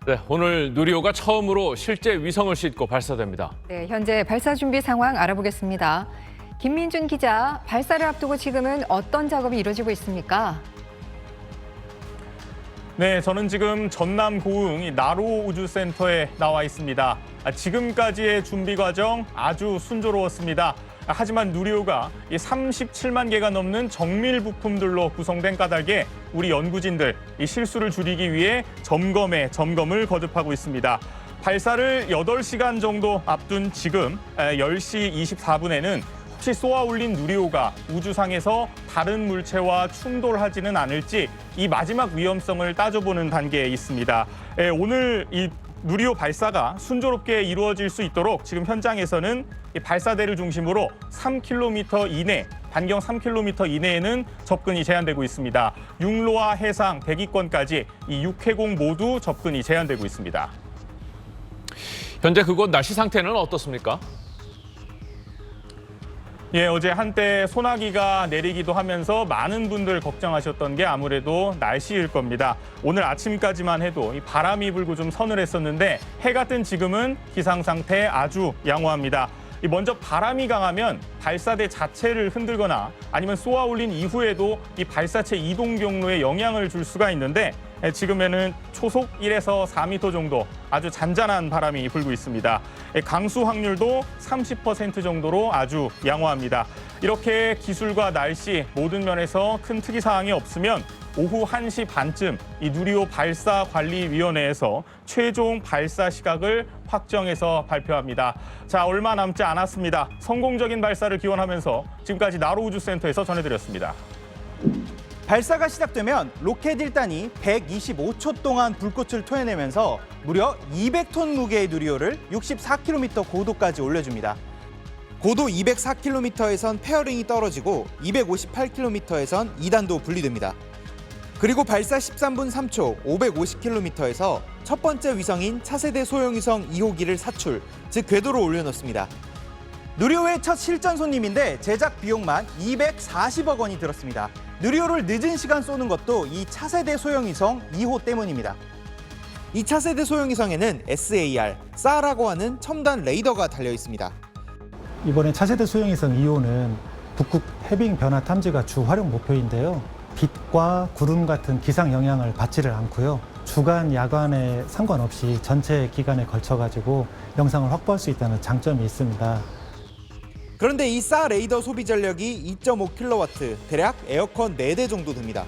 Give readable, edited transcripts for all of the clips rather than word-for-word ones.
네, 오늘 누리호가 처음으로 실제 위성을 싣고 발사됩니다. 네, 현재 발사 준비 상황 알아보겠습니다. 김민준 기자, 발사를 앞두고 지금은 어떤 작업이 이루어지고 있습니까? 네, 저는 지금 전남 고흥 나로 우주센터에 나와 있습니다. 지금까지의 준비 과정 아주 순조로웠습니다. 하지만 누리호가 37만 개가 넘는 정밀 부품들로 구성된 까닭에 우리 연구진들 실수를 줄이기 위해 점검을 거듭하고 있습니다. 발사를 8시간 정도 앞둔 지금 10시 24분에는 혹시 쏘아 올린 누리호가 우주상에서 다른 물체와 충돌하지는 않을지 이 마지막 위험성을 따져보는 단계에 있습니다. 오늘 이 누리호 발사가 순조롭게 이루어질 수 있도록 지금 현장에서는 이 발사대를 중심으로 3km 이내, 반경 3km 이내에는 접근이 제한되고 있습니다. 육로와 해상, 대기권까지 이 6회공 모두 접근이 제한되고 있습니다. 현재 그곳 날씨 상태는 어떻습니까? 예, 어제 한때 소나기가 내리기도 하면서 많은 분들 걱정하셨던 게 아무래도 날씨일 겁니다. 오늘 아침까지만 해도 이 바람이 불고 좀 서늘했었는데 해가 뜬 지금은 기상 상태 아주 양호합니다. 먼저 바람이 강하면 발사대 자체를 흔들거나 아니면 쏘아 올린 이후에도 이 발사체 이동 경로에 영향을 줄 수가 있는데 지금에는 초속 1에서 4m 정도 아주 잔잔한 바람이 불고 있습니다. 강수 확률도 30% 정도로 아주 양호합니다. 이렇게 기술과 날씨 모든 면에서 큰 특이사항이 없으면 오후 1시 반쯤 이 누리호 발사관리위원회에서 최종 발사 시각을 확정해서 발표합니다. 자, 얼마 남지 않았습니다. 성공적인 발사를 기원하면서 지금까지 나로우주센터에서 전해드렸습니다. 발사가 시작되면 로켓 1단이 125초 동안 불꽃을 토해내면서 무려 200톤 무게의 누리호를 64km 고도까지 올려줍니다. 고도 204km에선 페어링이 떨어지고 258km에선 2단도 분리됩니다. 그리고 발사 13분 3초 550km에서 첫 번째 위성인 차세대 소형위성 2호기를 사출, 즉 궤도로 올려놓습니다. 누리호의 첫 실전 손님인데 제작 비용만 240억 원이 들었습니다. 누리호를 늦은 시간 쏘는 것도 이 차세대 소형위성 2호 때문입니다. 이 차세대 소형위성에는 SAR, SAR라고 하는 첨단 레이더가 달려 있습니다. 이번에 차세대 소형위성 2호는 북극 해빙 변화 탐지가 주 활용 목표인데요. 빛과 구름 같은 기상 영향을 받지를 않고요. 주간, 야간에 상관없이 전체 기간에 걸쳐가지고 영상을 확보할 수 있다는 장점이 있습니다. 그런데 이 SAR 레이더 소비 전력이 2.5kW, 대략 에어컨 4대 정도 됩니다.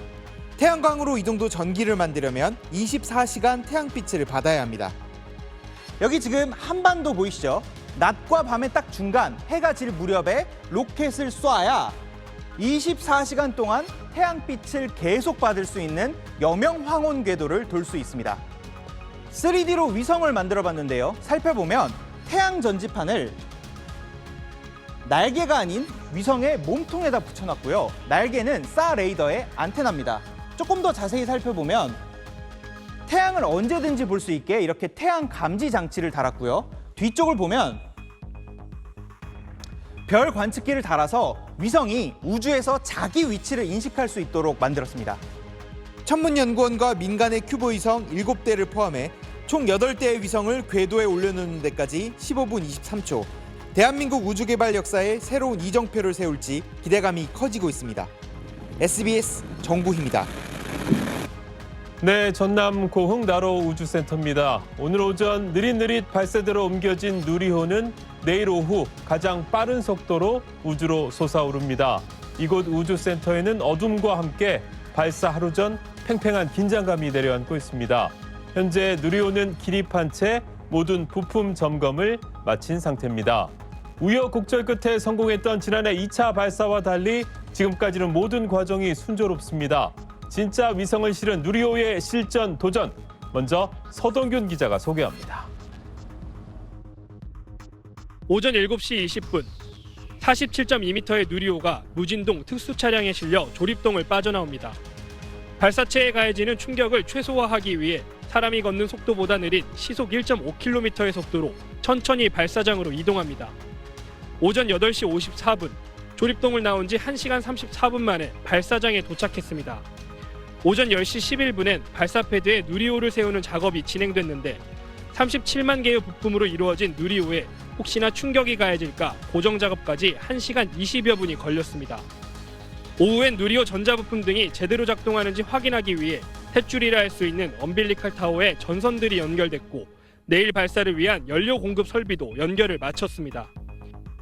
태양광으로 이 정도 전기를 만들려면 24시간 태양빛을 받아야 합니다. 여기 지금 한반도 보이시죠? 낮과 밤의 딱 중간 해가 질 무렵에 로켓을 쏴야 24시간 동안 태양빛을 계속 받을 수 있는 여명 황혼 궤도를 돌 수 있습니다. 3D로 위성을 만들어 봤는데요. 살펴보면 태양 전지판을 날개가 아닌 위성의 몸통에다 붙여놨고요. 날개는 SAR 레이더의 안테나입니다. 조금 더 자세히 살펴보면 태양을 언제든지 볼 수 있게 이렇게 태양 감지 장치를 달았고요. 뒤쪽을 보면 별 관측기를 달아서 위성이 우주에서 자기 위치를 인식할 수 있도록 만들었습니다. 천문연구원과 민간의 큐브 위성 7대를 포함해 총 8대의 위성을 궤도에 올려놓는 데까지 15분 23초. 대한민국 우주개발 역사에 새로운 이정표를 세울지 기대감이 커지고 있습니다. SBS 정부희입니다. 네, 전남 고흥 나로 우주센터입니다. 오늘 오전 느릿느릿 발사대로 옮겨진 누리호는 내일 오후 가장 빠른 속도로 우주로 솟아오릅니다. 이곳 우주센터에는 어둠과 함께 발사 하루 전 팽팽한 긴장감이 내려앉고 있습니다. 현재 누리호는 기립한 채 모든 부품 점검을 마친 상태입니다. 우여곡절 끝에 성공했던 지난해 2차 발사와 달리 지금까지는 모든 과정이 순조롭습니다. 진짜 위성을 실은 누리호의 실전 도전, 먼저 서동균 기자가 소개합니다. 오전 7시 20분, 47.2m의 누리호가 무진동 특수차량에 실려 조립동을 빠져나옵니다. 발사체에 가해지는 충격을 최소화하기 위해 사람이 걷는 속도보다 느린 시속 1.5km의 속도로 천천히 발사장으로 이동합니다. 오전 8시 54분, 조립동을 나온 지 1시간 34분 만에 발사장에 도착했습니다. 오전 10시 11분엔 발사 패드에 누리호를 세우는 작업이 진행됐는데 37만 개의 부품으로 이루어진 누리호에 혹시나 충격이 가해질까 고정 작업까지 1시간 20여 분이 걸렸습니다. 오후엔 누리호 전자부품 등이 제대로 작동하는지 확인하기 위해 탯줄이라 할 수 있는 엄빌리칼 타워에 전선들이 연결됐고 내일 발사를 위한 연료 공급 설비도 연결을 마쳤습니다.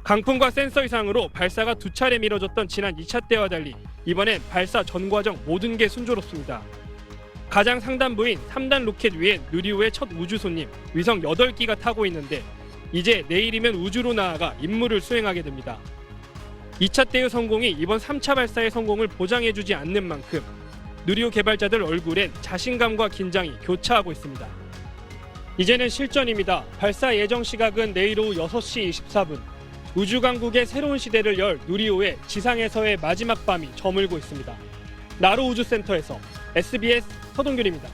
강풍과 센서 이상으로 발사가 2차례 미뤄졌던 지난 2차 때와 달리 이번엔 발사 전 과정 모든 게 순조롭습니다. 가장 상단부인 3단 로켓 위엔 누리호의 첫 우주 손님 위성 8기가 타고 있는데 이제 내일이면 우주로 나아가 임무를 수행하게 됩니다. 2차 때의 성공이 이번 3차 발사의 성공을 보장해주지 않는 만큼 누리호 개발자들 얼굴엔 자신감과 긴장이 교차하고 있습니다. 이제는 실전입니다. 발사 예정 시각은 내일 오후 6시 24분. 우주강국의 새로운 시대를 열 누리호의 지상에서의 마지막 밤이 저물고 있습니다. 나로 우주센터에서 SBS 서동균입니다.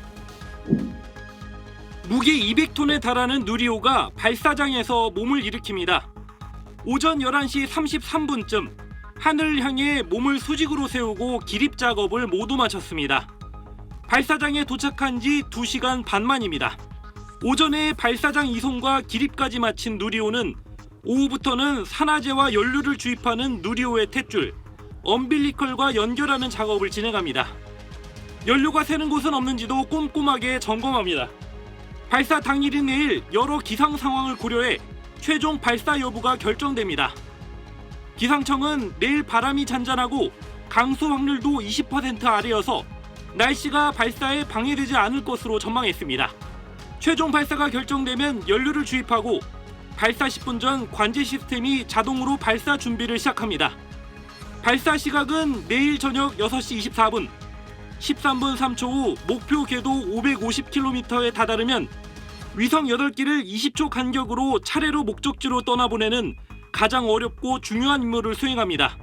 무게 200톤에 달하는 누리호가 발사장에서 몸을 일으킵니다. 오전 11시 33분쯤 하늘을 향해 몸을 수직으로 세우고 기립 작업을 모두 마쳤습니다. 발사장에 도착한 지 2시간 반 만입니다. 오전에 발사장 이송과 기립까지 마친 누리호는 오후부터는 산화제와 연료를 주입하는 누리호의 탯줄, 엄빌리컬과 연결하는 작업을 진행합니다. 연료가 새는 곳은 없는지도 꼼꼼하게 점검합니다. 발사 당일인 내일 여러 기상 상황을 고려해 최종 발사 여부가 결정됩니다. 기상청은 내일 바람이 잔잔하고 강수 확률도 20% 아래여서 날씨가 발사에 방해되지 않을 것으로 전망했습니다. 최종 발사가 결정되면 연료를 주입하고 발사 10분 전 관제 시스템이 자동으로 발사 준비를 시작합니다. 발사 시각은 내일 저녁 6시 24분, 13분 3초 후 목표 궤도 550km에 다다르면 위성 8기를 20초 간격으로 차례로 목적지로 떠나보내는 가장 어렵고 중요한 임무를 수행합니다.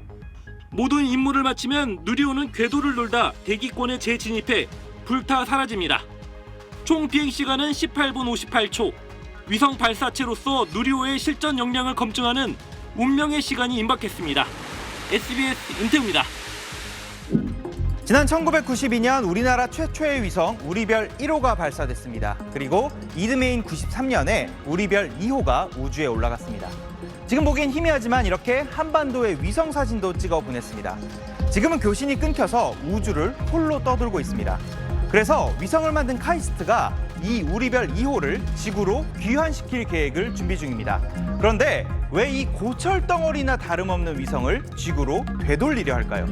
모든 임무를 마치면 누리호는 궤도를 돌다 대기권에 재진입해 불타 사라집니다. 총 비행 시간은 18분 58초. 위성 발사체로서 누리호의 실전 역량을 검증하는 운명의 시간이 임박했습니다. SBS 윤태우입니다. 지난 1992년 우리나라 최초의 위성 우리별 1호가 발사됐습니다. 그리고 이듬해인 93년에 우리별 2호가 우주에 올라갔습니다. 지금 보기엔 희미하지만 이렇게 한반도의 위성 사진도 찍어 보냈습니다. 지금은 교신이 끊겨서 우주를 홀로 떠돌고 있습니다. 그래서 위성을 만든 카이스트가 이 우리별 2호를 지구로 귀환시킬 계획을 준비 중입니다. 그런데 왜 이 고철 덩어리나 다름없는 위성을 지구로 되돌리려 할까요?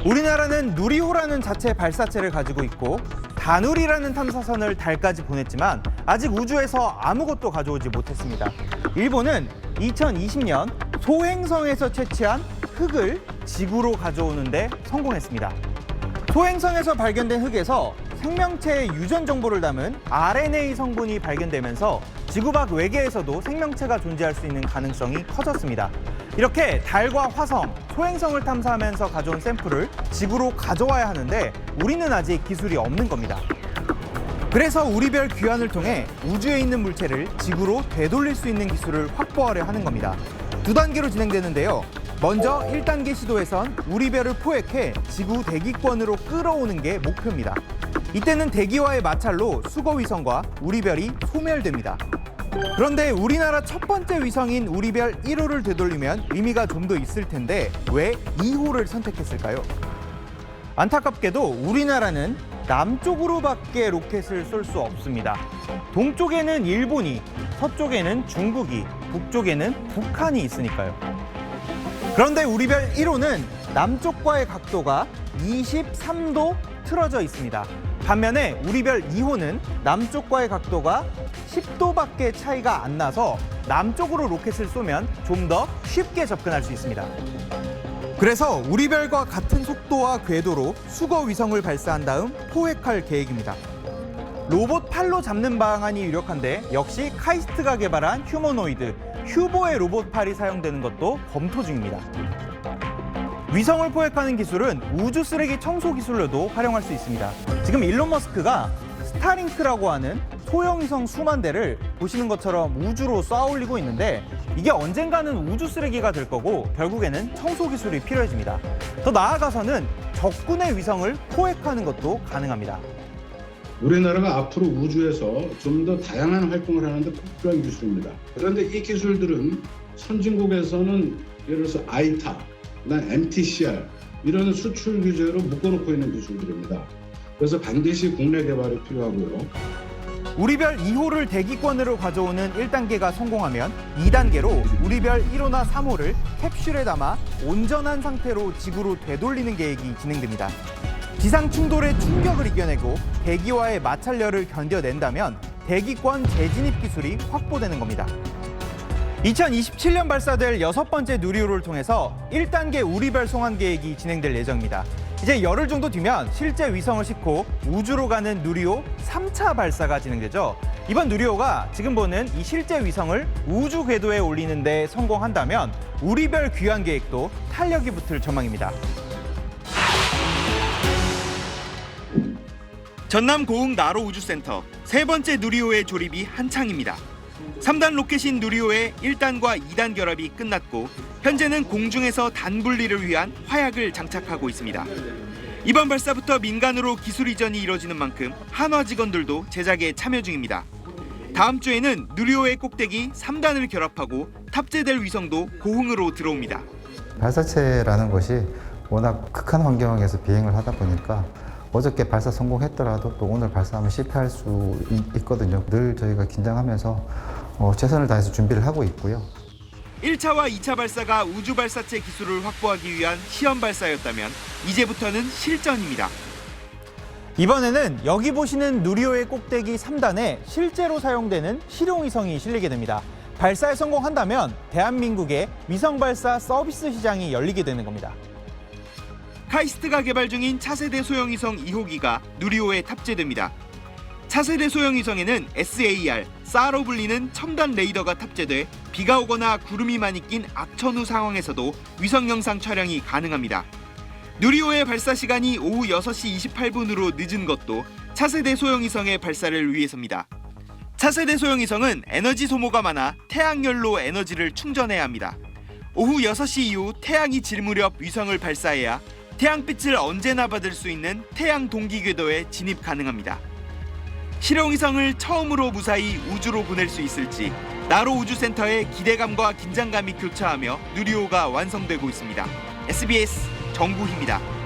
우리나라는 누리호라는 자체 발사체를 가지고 있고 다누리라는 탐사선을 달까지 보냈지만 아직 우주에서 아무것도 가져오지 못했습니다. 일본은 2020년 소행성에서 채취한 흙을 지구로 가져오는데 성공했습니다. 소행성에서 발견된 흙에서 생명체의 유전 정보를 담은 RNA 성분이 발견되면서 지구 밖 외계에서도 생명체가 존재할 수 있는 가능성이 커졌습니다. 이렇게 달과 화성, 소행성을 탐사하면서 가져온 샘플을 지구로 가져와야 하는데 우리는 아직 기술이 없는 겁니다. 그래서 우리별 귀환을 통해 우주에 있는 물체를 지구로 되돌릴 수 있는 기술을 확보하려 하는 겁니다. 2단계로 진행되는데요. 먼저 1단계 시도에선 우리별을 포획해 지구 대기권으로 끌어오는 게 목표입니다. 이때는 대기와의 마찰로 수거위성과 우리별이 소멸됩니다. 그런데 우리나라 첫 번째 위성인 우리별 1호를 되돌리면 의미가 좀 더 있을 텐데 왜 2호를 선택했을까요? 안타깝게도 우리나라는 남쪽으로밖에 로켓을 쏠 수 없습니다. 동쪽에는 일본이, 서쪽에는 중국이, 북쪽에는 북한이 있으니까요. 그런데 우리별 1호는 남쪽과의 각도가 23도 틀어져 있습니다. 반면에 우리별 2호는 남쪽과의 각도가 10도밖에 차이가 안 나서 남쪽으로 로켓을 쏘면 좀 더 쉽게 접근할 수 있습니다. 그래서 우리별과 같은 속도와 궤도로 수거 위성을 발사한 다음 포획할 계획입니다. 로봇 팔로 잡는 방안이 유력한데 역시 카이스트가 개발한 휴머노이드, 휴보의 로봇 팔이 사용되는 것도 검토 중입니다. 위성을 포획하는 기술은 우주 쓰레기 청소 기술로도 활용할 수 있습니다. 지금 일론 머스크가 스타링크라고 하는 소형 위성 수만 대를 보시는 것처럼 우주로 쏘아 올리고 있는데 이게 언젠가는 우주 쓰레기가 될 거고 결국에는 청소 기술이 필요해집니다. 더 나아가서는 적군의 위성을 포획하는 것도 가능합니다. 우리나라가 앞으로 우주에서 좀 더 다양한 활동을 하는데 꼭 필요한 기술입니다. 그런데 이 기술들은 선진국에서는 예를 들어서 ITAR, MTCR 이런 수출 규제로 묶어놓고 있는 기술들입니다. 그래서 반드시 국내 개발이 필요하고요. 우리별 2호를 대기권으로 가져오는 1단계가 성공하면 2단계로 우리별 1호나 3호를 캡슐에 담아 온전한 상태로 지구로 되돌리는 계획이 진행됩니다. 기상 충돌의 충격을 이겨내고 대기와의 마찰열을 견뎌낸다면 대기권 재진입 기술이 확보되는 겁니다. 2027년 발사될 6번째 누리호를 통해서 1단계 우리별 송환 계획이 진행될 예정입니다. 이제 열흘 정도 뒤면 실제 위성을 싣고 우주로 가는 누리호 3차 발사가 진행되죠. 이번 누리호가 지금 보는 이 실제 위성을 우주 궤도에 올리는 데 성공한다면 우리별 귀환 계획도 탄력이 붙을 전망입니다. 전남 고흥 나로 우주센터 3번째 누리호의 조립이 한창입니다. 3단 로켓인 누리호의 1단과 2단 결합이 끝났고 현재는 공중에서 단 분리를 위한 화약을 장착하고 있습니다. 이번 발사부터 민간으로 기술 이전이 이뤄지는 만큼 한화 직원들도 제작에 참여 중입니다. 다음 주에는 누리호의 꼭대기 3단을 결합하고 탑재될 위성도 고흥으로 들어옵니다. 발사체라는 것이 워낙 극한 환경에서 비행을 하다 보니까 어저께 발사 성공했더라도 또 오늘 발사하면 실패할 수 있거든요. 늘 저희가 긴장하면서 최선을 다해서 준비를 하고 있고요. 1차와 2차 발사가 우주 발사체 기술을 확보하기 위한 시험 발사였다면 이제부터는 실전입니다. 이번에는 여기 보시는 누리호의 꼭대기 3단에 실제로 사용되는 실용위성이 실리게 됩니다. 발사에 성공한다면 대한민국의 위성 발사 서비스 시장이 열리게 되는 겁니다. 카이스트가 개발 중인 차세대 소형위성 2호기가 누리호에 탑재됩니다. 차세대 소형위성에는 SAR, SAR로 불리는 첨단 레이더가 탑재돼 비가 오거나 구름이 많이 낀 악천후 상황에서도 위성 영상 촬영이 가능합니다. 누리호의 발사 시간이 오후 6시 28분으로 늦은 것도 차세대 소형위성의 발사를 위해서입니다. 차세대 소형위성은 에너지 소모가 많아 태양열로 에너지를 충전해야 합니다. 오후 6시 이후 태양이 질 무렵 위성을 발사해야 태양빛을 언제나 받을 수 있는 태양 동기 궤도에 진입 가능합니다. 실용위성을 처음으로 무사히 우주로 보낼 수 있을지 나로 우주센터의 기대감과 긴장감이 교차하며 누리호가 완성되고 있습니다. SBS 정구희입니다.